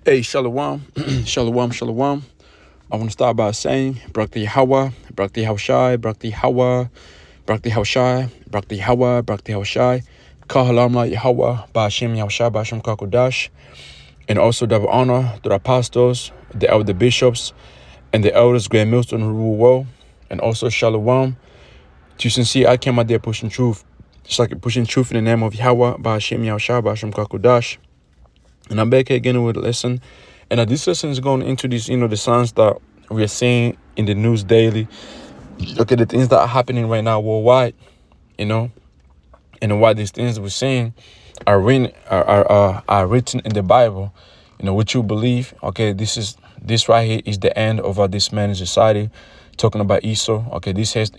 Hey, Shalom, Shalom, Shalom. I want to start by saying, Brakti Hawa, Brakti Hawshai, Brakti Hawa, Brakti Hawshai, Brakti Hawa, Brakti Hawshai, Kahalamla Yahweh, Ba'ashem Yahshai, Ba'ashem Kakodash, and also double honor to the apostles, the elder bishops, and the elders, grand millstone who rule well, and also Shalom. To sincere, I came out there pushing truth, just like pushing truth in the name of Yahweh, Ba'ashem Yahshai, Ba'ashem Kakodash. And I'm back here again with a lesson. And this lesson is going into these, the signs that we are seeing in the news daily. Okay, the things that are happening right now worldwide, and why these things we're seeing are written in the Bible, which you believe. Okay, this right here is the end of this man's society, talking about Esau. Okay, this has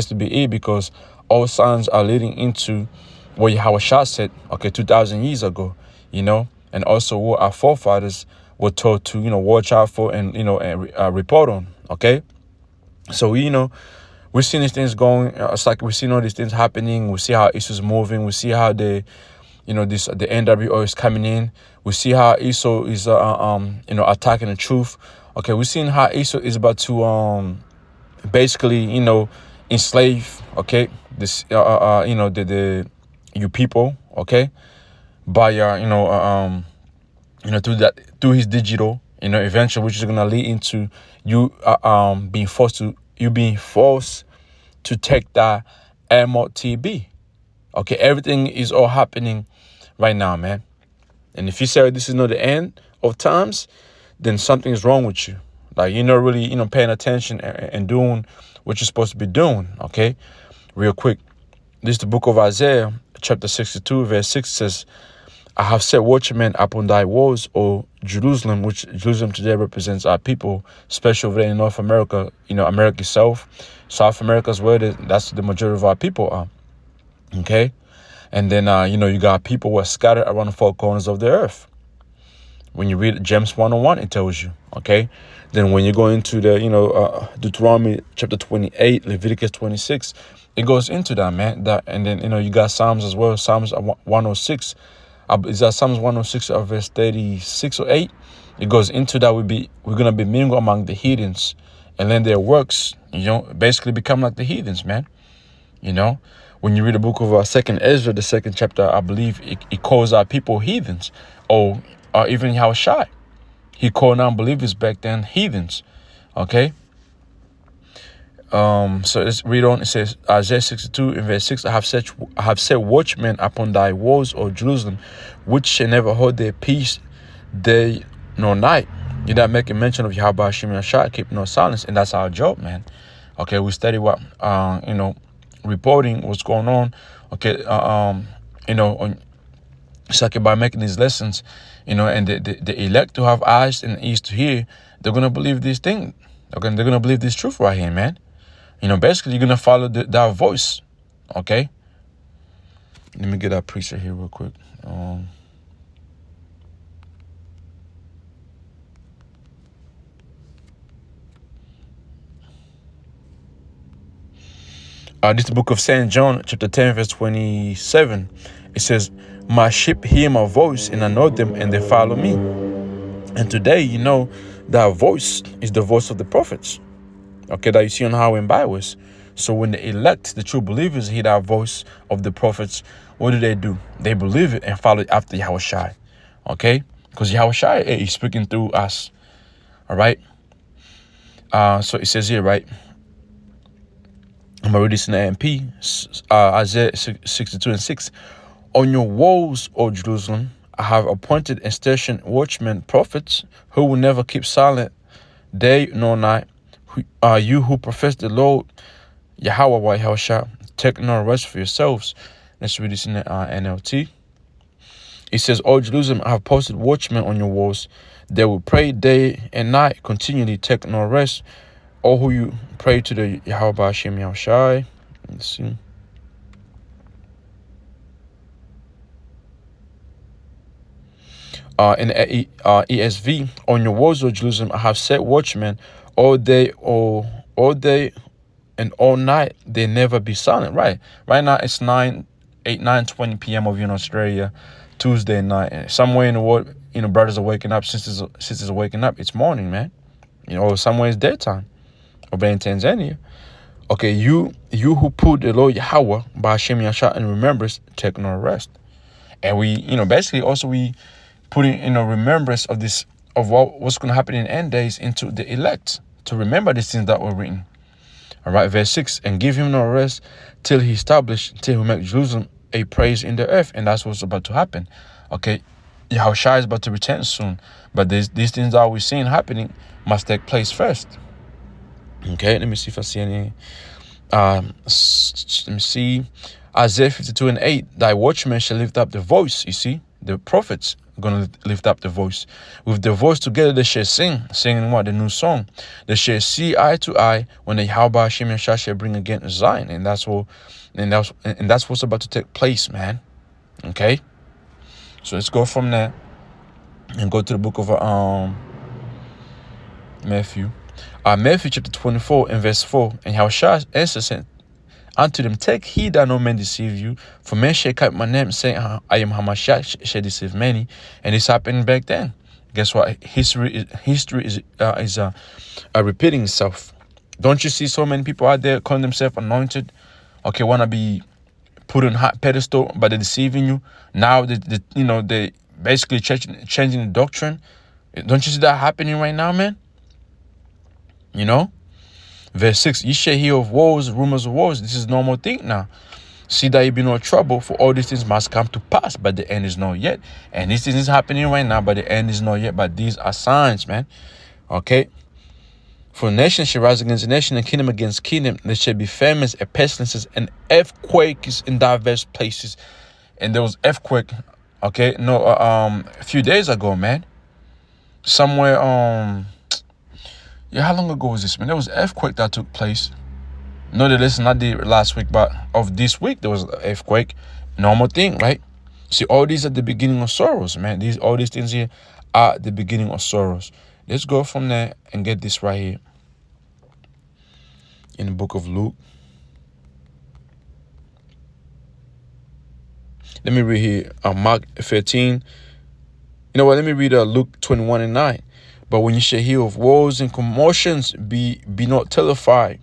to be it, because all signs are leading into what Yahweh said, 2,000 years ago, and also what our forefathers were told to, watch out for and report on. Okay, so we're seeing these things going. It's like we're seeing all these things happening. We see how Esau's moving. We see how the NWO is coming in. We see how Esau is attacking the truth. Okay, we're seeing how Esau is about to basically enslave. Okay, this the you people. Okay, by through his digital, eventually, which is gonna lead into you being forced to take that MOTB. Okay, everything is all happening right now, man. And if you say this is not the end of times, then something is wrong with you. Like you're not really paying attention and doing what you're supposed to be doing. Okay, real quick, this is the book of Isaiah, chapter 62, verse 6 says, I have set watchmen upon thy walls, O Jerusalem, which Jerusalem today represents our people, especially over there in North America, America itself. South America is where that's the majority of our people are. Okay? And then, you got people who are scattered around the four corners of the earth. When you read James 1:1, it tells you. Okay? Then when you go into the, Deuteronomy chapter 28, Leviticus 26, it goes into that, man. And then, you got Psalms as well, Psalms 106. Is that Psalms 106 verse 36 or 8? It goes into that we're gonna be mingled among the heathens, and then their works, basically become like the heathens, man. When you read the book of Second Ezra, the second chapter, I believe it calls our people heathens, or even Yahushai. He called non-believers back then heathens. Okay. So let's read on. It says, Isaiah 62 in verse 6, I have set watchmen upon thy walls, O Jerusalem, which shall never hold their peace day nor night. You're not making mention of Yahweh Hashem Yahshai, keep no silence, and that's our job, man. Okay, we study what reporting what's going on. Okay, it's like by making these lessons, and the elect to have eyes and ears to hear, they're gonna believe this thing. Okay, they're gonna believe this truth right here, man. Basically, you're going to follow that voice, okay? Let me get that preacher here real quick. This is the book of St. John, chapter 10, verse 27. It says, my sheep hear my voice, and I know them, and they follow me. And today, that voice is the voice of the prophets. Okay, that you see on how in Bibles. So when the elect, the true believers, hear that voice of the prophets, what do? They believe it and follow after Yahushai. Okay? Because Yahushai is speaking through us. All right? So it says here, right? I'm going to read this in the AMP. Isaiah 62 and 6. On your walls, O Jerusalem, I have appointed and stationed watchmen, prophets, who will never keep silent day nor night. You who profess the Lord, Yahweh, Yahushua, take no rest for yourselves. Let's read this in the NLT. It says, O Jerusalem, I have posted watchmen on your walls. They will pray day and night, continually take no rest. All who you pray to the Yahweh Hashem Yahushai. Let's see. In the ESV, on your walls, O Jerusalem, I have set watchmen all day and all night. They never be silent. Right now it's 9:20 p.m. over in Australia, Tuesday night. Somewhere in the world, brothers are waking up, sisters are waking up. It's morning, man. Or somewhere it's daytime. Or in Tanzania. Okay, you who put the Lord Yahweh by Hashem Yasha in remembrance, take no rest. And we, basically also we putting remembrance of this, of what's going to happen in end days into the elect, to remember these things that were written. All right, verse 6, and give him no rest till he till he make Jerusalem a praise in the earth. And that's what's about to happen. Okay, Yahushua is about to return soon. But these things that we're seeing happening must take place first. Okay, let me see if I see any. Let me see. Isaiah 52:8. Thy watchmen shall lift up the voice. You see, the prophets are going to lift up the voice. With the voice together, they shall singing what? The new song. They shall see eye to eye when the Yahweh Hashem Yashah shall bring again Zion. And that's what's about to take place, man. Okay. So let's go from there and go to the book of Matthew. Matthew chapter 24 and verse 4. And Yahushua answered unto them, take heed that no man deceive you, for men shall keep my name, saying, I am Hamashiach, shall deceive many. And this happened back then. Guess what? History is repeating itself. Don't you see so many people out there calling themselves anointed? Okay, want to be put on high pedestal, but they're deceiving you. Now they basically changing the doctrine. Don't you see that happening right now, man? Verse 6, ye shall hear of wars, rumors of wars. This is a normal thing now. See that you be no trouble, for all these things must come to pass, but the end is not yet. And this thing is happening right now, but the end is not yet. But these are signs, man. Okay? For nation shall rise against nation, and kingdom against kingdom. There shall be famines and pestilences and earthquakes in diverse places. And there was earthquake, okay? A few days ago, man. Somewhere, how long ago was this, man? There was an earthquake that took place. No, listen, not the last week, but of this week, there was an earthquake. Normal thing, right? See, all these are the beginning of sorrows, man. All these things here are the beginning of sorrows. Let's go from there and get this right here. In the book of Luke. Let me read here. Mark 13. You know what? Let me read Luke 21 and 9. But when you shall hear of wars and commotions, be not terrified.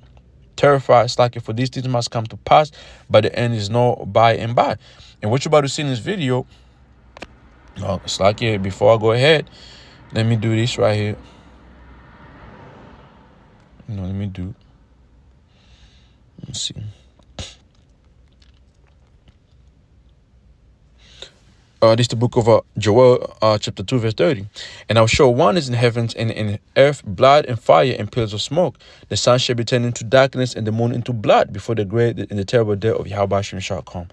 It's like, for these things must come to pass, but the end is not by and by. And what you're about to see in this video, it's like, before I go ahead, let me do this right here. Let's see. This is the book of Joel, chapter 2, verse 30. And I'll show wonders in heavens and in earth, blood and fire and pillars of smoke. The sun shall be turned into darkness and the moon into blood before the great and the terrible day of Yahweh shall come.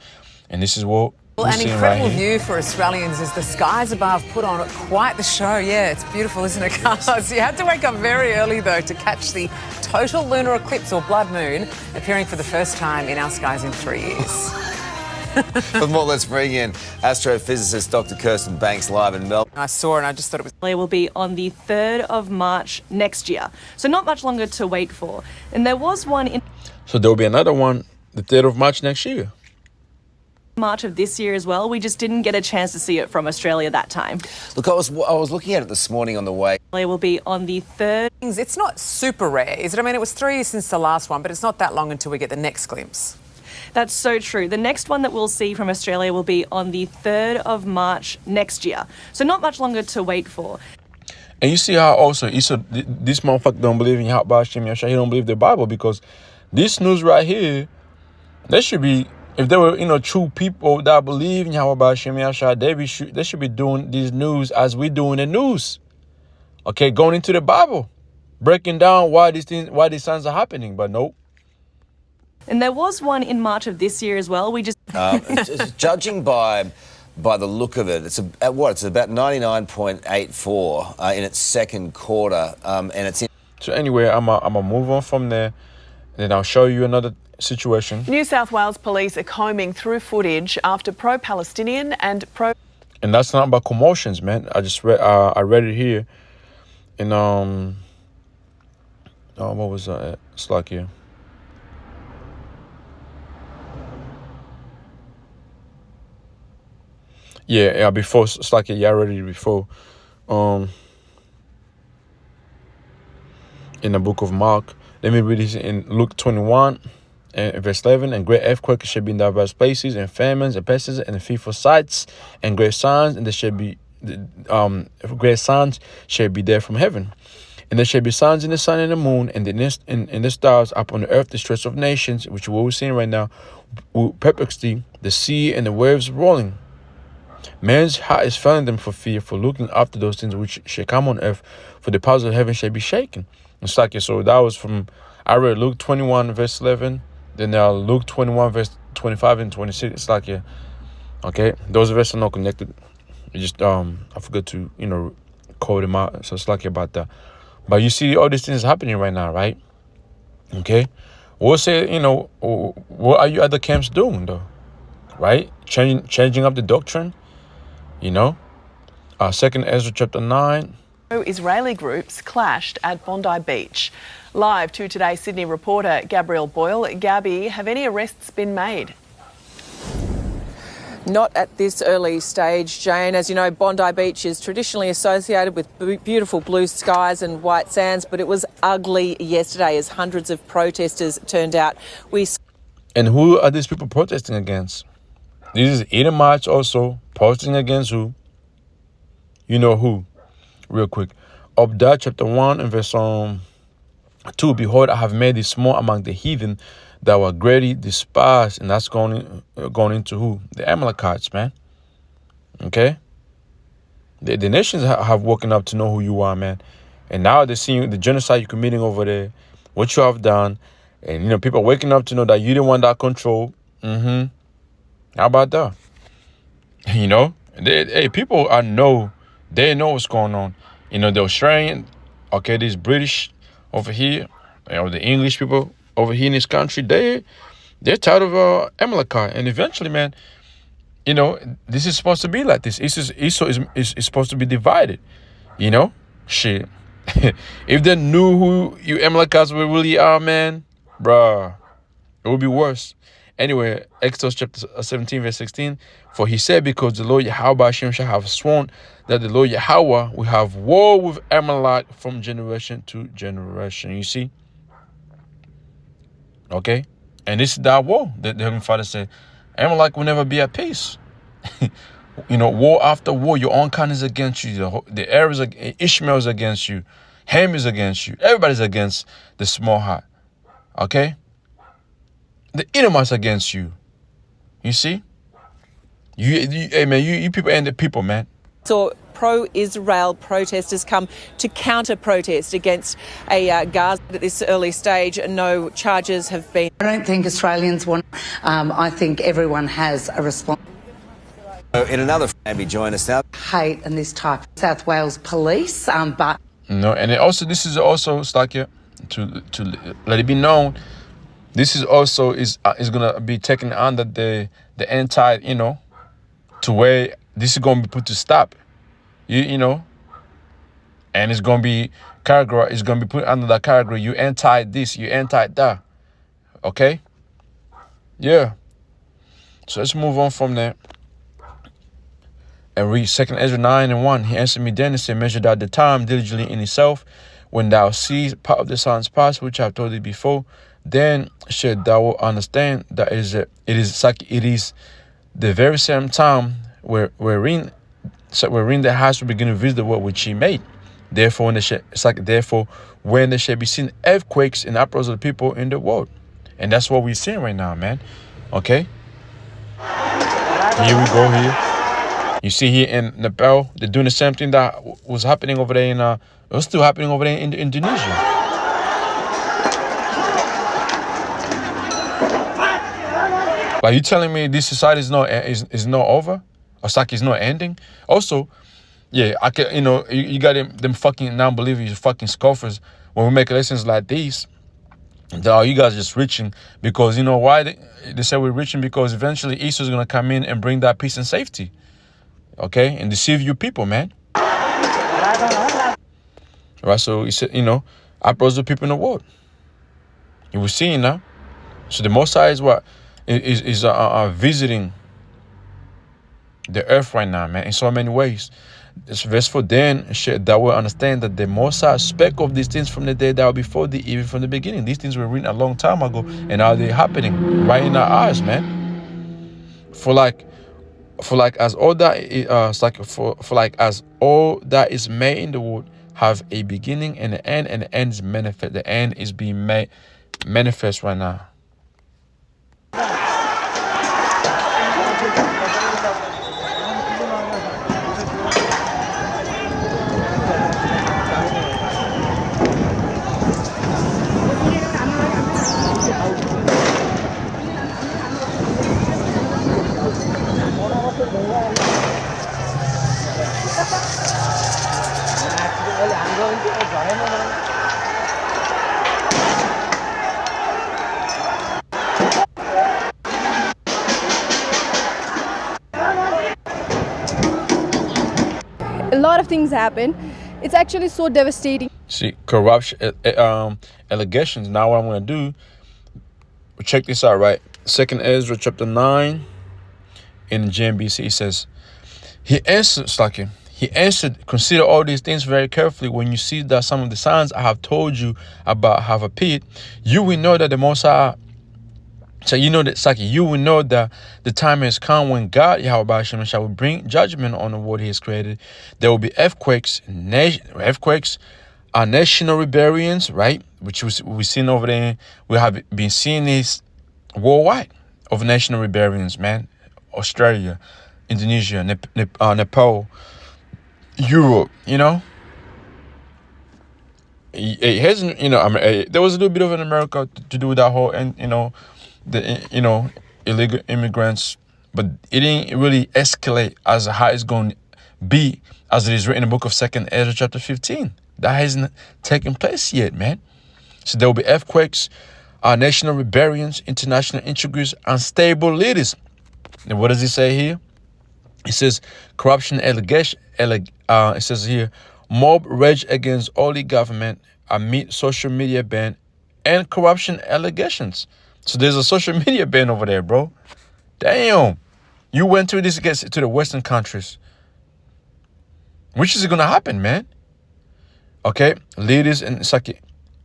And this is what an incredible view for Australians as the skies above put on quite the show. Yeah, it's beautiful, isn't it, Carlos? You had to wake up very early, though, to catch the total lunar eclipse or blood moon appearing for the first time in our skies in 3 years. For more, let's bring in astrophysicist Dr. Kirsten Banks live in Melbourne. I saw and I just thought it was... It will be on the 3rd of March next year. So not much longer to wait for. And there was one in... So there will be another one the 3rd of March next year. March of this year as well. We just didn't get a chance to see it from Australia that time. Look, I was looking at it this morning on the way. It will be on the 3rd. It's not super rare, is it? I mean, it was 3 years since the last one, but it's not that long until we get the next glimpse. That's so true. The next one that we'll see from Australia will be on the 3rd of March next year. So not much longer to wait for. And you see how also, this motherfucker don't believe in Yahweh Hashem Yashah. He don't believe the Bible, because this news right here, there should be, if there were, true people that believe in Yahweh Hashem Yashah, they should be doing these news as we doing the news. Okay, going into the Bible, breaking down why these signs are happening, but nope. And there was one in March of this year as well. We just... Judging by the look of it, it's about 99.84 in its second quarter, and it's in... So anyway, I'm a move on from there, and then I'll show you another situation. New South Wales police are combing through footage after pro-Palestinian and pro... And that's not about commotions, man. I just read, I read it here, and what was that? It's like here. Yeah, before, it's like I read it before. in the book of Mark. Let me read this in Luke 21 and verse 11. And great earthquakes shall be in diverse places, and famines and pestilence and fearful sights and great signs, and there shall be great signs shall be there from heaven. And there shall be signs in the sun and the moon and the stars upon the earth, the stress of nations, which we're seeing right now, perplexity, the sea and the waves rolling. Man's heart is failing them for fear, for looking after those things which shall come on earth, for the powers of heaven shall be shaken. It's like, so that was from, I read Luke 21 verse 11, then now Luke 21 verse 25 and 26. It's like, yeah, okay, those verses are not connected. It just I forgot to code them out. So it's like about that. But you see all these things happening right now, right? Okay, we'll say, what are you other camps doing though, right? Changing up the doctrine, Second Ezra chapter 9. Israeli groups clashed at Bondi Beach. Live to Today's Sydney reporter Gabrielle Boyle. Gabby, have any arrests been made? Not at this early stage, Jane. As you know, Bondi Beach is traditionally associated with beautiful blue skies and white sands, but it was ugly yesterday as hundreds of protesters turned out. And who are these people protesting against? These is Edomites also protesting against who? You know who? Real quick. Obadiah chapter 1 and verse 2. Behold, I have made thee small among the heathen, that were greatly despised. And that's going into who? The Amalekites, man. Okay? The nations have woken up to know who you are, man. And now they're seeing the genocide you're committing over there, what you have done. And, people are waking up to know that you didn't want that control. How about that? People they know what's going on. The Australian, okay, these British over here, the English people over here in this country, they're tired of Amalekite. And eventually, man, this is supposed to be like this. Esau is supposed to be divided. Shit. If they knew who you Amalekites really are, man, bruh, it would be worse. Anyway, Exodus chapter 17 verse 16. For he said, because the Lord Yahweh Hashem shall have sworn that the Lord Yahweh will have war with Amalek from generation to generation. You see? Okay? And this is that war that the Heavenly Father said. Amalek will never be at peace. War after war, your own kind is against you. The Arabs, Ishmael is against you. Ham is against you. Everybody's against the small heart. Okay? The Edomites against you. You see? You people ain't the people, man. So pro-Israel protesters come to counter-protest against a Gaza at this early stage. No charges have been. I don't think Australians want. I think everyone has a response. In another, Abby, join us now. Hate and this type of South Wales police, but no, and this is also Stakia, to let it be known. This is also is gonna be taken under the anti, to where this is gonna be put to stop, and it's gonna be category. It's gonna be put under that category. You anti this, you anti that. Okay. Yeah. So let's move on from there and read 2 Ezra 9 and 1. He answered me then and said, measure thou the time diligently in itself, when thou seest part of the signs past, which I have told thee before. Then shalt thou understand that it is the very same time wherein the house will begin to visit the world which he made. Therefore, when there shall be seen earthquakes and uproars of the people in the world. And that's what we're seeing right now, man. Okay? Here we go here. You see here in Nepal, they're doing the same thing that was happening over there it was still happening over there in Indonesia. Like, you telling me this society is not over? Or like it's not ending? Also, yeah, I can, you got them fucking non-believers, fucking scoffers. When we make lessons like these, you guys just reaching because why they say we're reaching, because eventually Esau is gonna come in and bring that peace and safety, okay, and deceive you people, man. Right? So he said, uproars the people in the world. You were seeing now. So the Most High is what is visiting the earth right now, man, in so many ways. It's verse 4. Then that will understand that the Most High spake of these things from the day that were before thee, even from the beginning. These things were written a long time ago, and now they're happening right in our eyes, man. For like as all that it's like for like as all that is made in the world have a beginning and an end, and the end is manifest. The end is being made manifest right now. A lot of things happen. It's actually so devastating. See, corruption allegations. Now what I'm going to do, check this out, right? 2nd Ezra chapter 9 in the JMBC, it says, he answered, consider all these things very carefully. When you see that some of the signs I have told you about have appeared, you will know that the Most High. So you know that, you will know that the time has come when God, Yahweh Hashem, shall bring judgment on the world He has created. There will be earthquakes, national rebellions, right? Which we've seen over there. We have been seeing this worldwide of national rebellions, man. Australia, Indonesia, Nepal, Europe, you know. It hasn't, you know, I mean, there was a little bit of in America to do with that whole, and the illegal immigrants, but it didn't really escalate as how it's going to be as it is written in the book of 2nd Ezra chapter 15. That hasn't taken place yet, man. So there will be earthquakes, national rebellions, international intrigues, unstable leaders. And what does it say here? It says corruption allegation. It says here, mob rage against all the government amid social media ban and corruption allegations. So there's a social media ban over there, bro. Damn. You went through this to the Western countries. Which is going to happen, man? Okay? Leaders and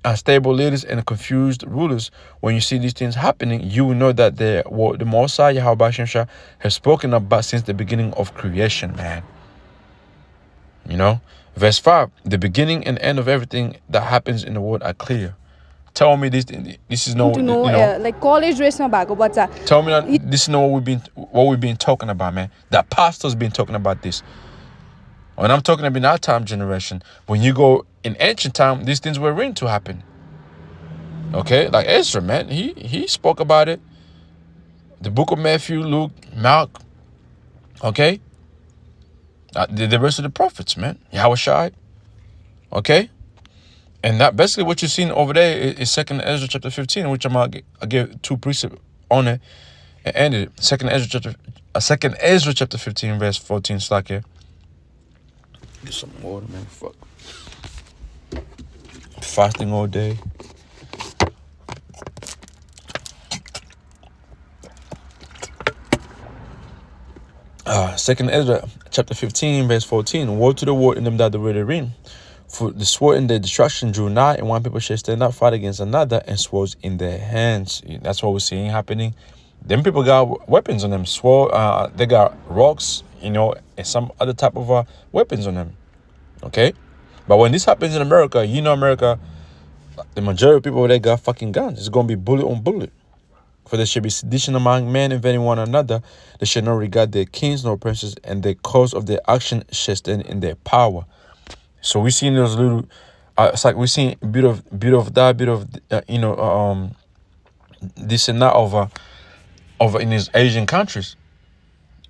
unstable leaders and confused rulers. When you see these things happening, you will know that the Most High, Yahweh Hashem, has spoken about since the beginning of creation, man. You know? Verse 5. The beginning and end of everything that happens in the world are clear. Tell me this is no, to know, like college dress na bhako bacha. Tell me that this is not what we've been talking about, man. That pastor's been talking about this. When I'm talking about our time generation, when you go in ancient time, these things were written to happen. Okay, like Ezra, man, he spoke about it. The book of Matthew, Luke, Mark. Okay, the rest of the prophets, man, Yahushua. Okay. And that basically what you're seeing over there is 2nd Ezra chapter 15, which I give 2 precepts on it and ended it. 2nd Ezra chapter 15, verse 14. Slack here. Get some water, man. Fuck. Fasting all day. Second Ezra chapter 15, verse 14. Woe to the world in them that read therein. For the sword in their destruction drew nigh, and one people shall stand up, fight against another, and swords in their hands. That's what we're seeing happening. Them people got weapons on them. Sword, they got rocks, and some other type of weapons on them. Okay? But when this happens in America, America, the majority of people there got fucking guns. It's going to be bullet on bullet. For there shall be sedition among men, invading one another. They shall not regard their kings nor princes, and the cause of their action shall stand in their power. So we seen those little, it's like we seen a bit of that, this and that over in these Asian countries.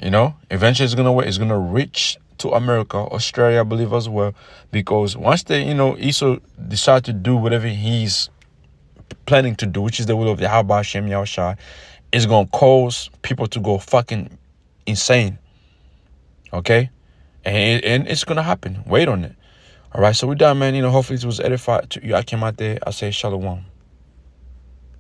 Eventually it's gonna reach to America, Australia, I believe as well, because once they, Esau decide to do whatever he's planning to do, which is the will of Yahweh Hashem Yahushua, it's gonna cause people to go fucking insane. Okay, and it's gonna happen. Wait on it. All right, so we're done, man. Hopefully this was edified to you. I came out there. I say shalom.